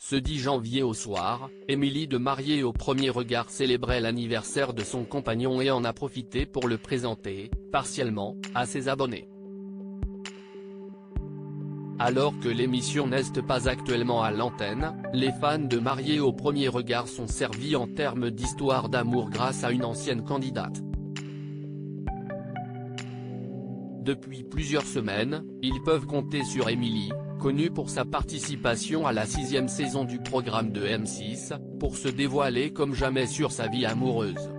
Ce 10 janvier au soir, Émilie de Mariée au premier regard célébrait l'anniversaire de son compagnon et en a profité pour le présenter, partiellement, à ses abonnés. Alors que l'émission n'est pas actuellement à l'antenne, les fans de Mariée au premier regard sont servis en termes d'histoire d'amour grâce à une ancienne candidate. Depuis plusieurs semaines, ils peuvent compter sur Émilie, connue pour sa participation à la 6e saison du programme de M6, pour se dévoiler comme jamais sur sa vie amoureuse.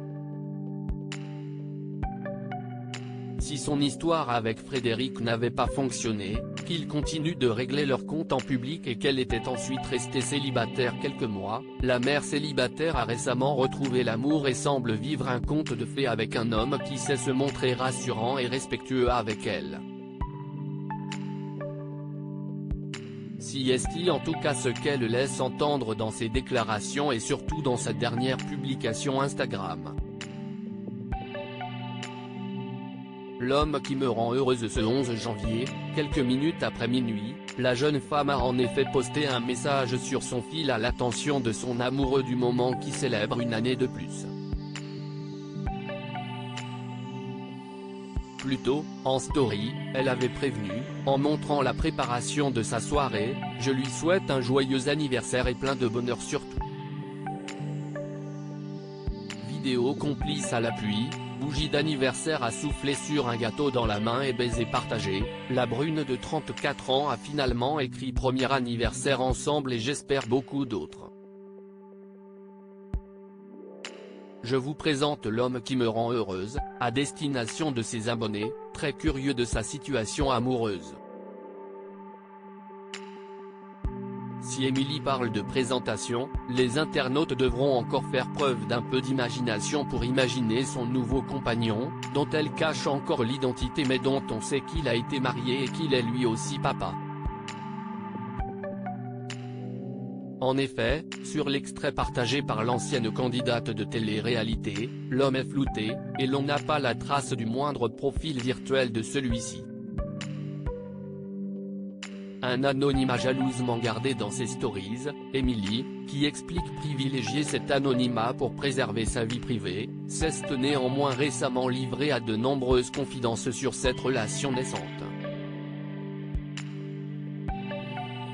Si son histoire avec Frédéric n'avait pas fonctionné, qu'ils continuent de régler leur compte en public et qu'elle était ensuite restée célibataire quelques mois, la mère célibataire a récemment retrouvé l'amour et semble vivre un conte de fées avec un homme qui sait se montrer rassurant et respectueux avec elle. Si est en tout cas ce qu'elle laisse entendre dans ses déclarations et surtout dans sa dernière publication Instagram. L'homme qui me rend heureuse. Ce 11 janvier, quelques minutes après minuit, la jeune femme a en effet posté un message sur son fil à l'attention de son amoureux du moment qui célèbre une année de plus. Plus tôt, en story, elle avait prévenu, en montrant la préparation de sa soirée, « Je lui souhaite un joyeux anniversaire et plein de bonheur surtout ». Vidéo complice à l'appui, bougie d'anniversaire à souffler sur un gâteau dans la main et baiser partagé, la brune de 34 ans a finalement écrit « Premier anniversaire ensemble et j'espère beaucoup d'autres ». Je vous présente l'homme qui me rend heureuse, à destination de ses abonnés, très curieux de sa situation amoureuse. Si Émilie parle de présentation, les internautes devront encore faire preuve d'un peu d'imagination pour imaginer son nouveau compagnon, dont elle cache encore l'identité mais dont on sait qu'il a été marié et qu'il est lui aussi papa. En effet, sur l'extrait partagé par l'ancienne candidate de télé-réalité, l'homme est flouté, et l'on n'a pas la trace du moindre profil virtuel de celui-ci. Un anonymat jalousement gardé dans ses stories, Émilie, qui explique privilégier cet anonymat pour préserver sa vie privée, s'est néanmoins récemment livrée à de nombreuses confidences sur cette relation naissante.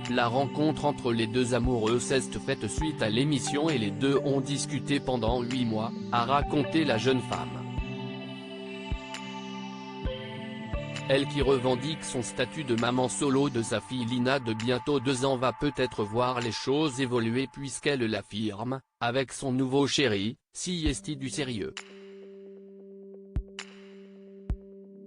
La rencontre entre les deux amoureux s'est faite suite à l'émission et les deux ont discuté pendant 8 mois, a raconté la jeune femme. Elle qui revendique son statut de maman solo de sa fille Lina de bientôt 2 ans va peut-être voir les choses évoluer puisqu'elle l'affirme, avec son nouveau chéri, si est du sérieux.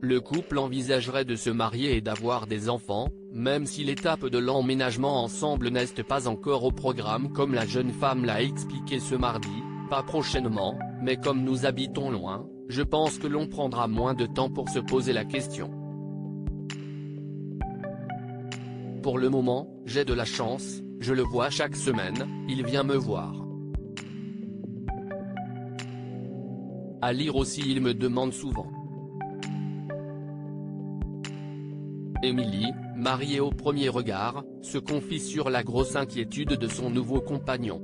Le couple envisagerait de se marier et d'avoir des enfants, même si l'étape de l'emménagement ensemble n'est pas encore au programme comme la jeune femme l'a expliqué ce mardi, pas prochainement, mais comme nous habitons loin, je pense que l'on prendra moins de temps pour se poser la question. Pour le moment, j'ai de la chance, je le vois chaque semaine, il vient me voir. À lire aussi il me demande souvent. Émilie, mariée au premier regard, se confie sur la grosse inquiétude de son nouveau compagnon.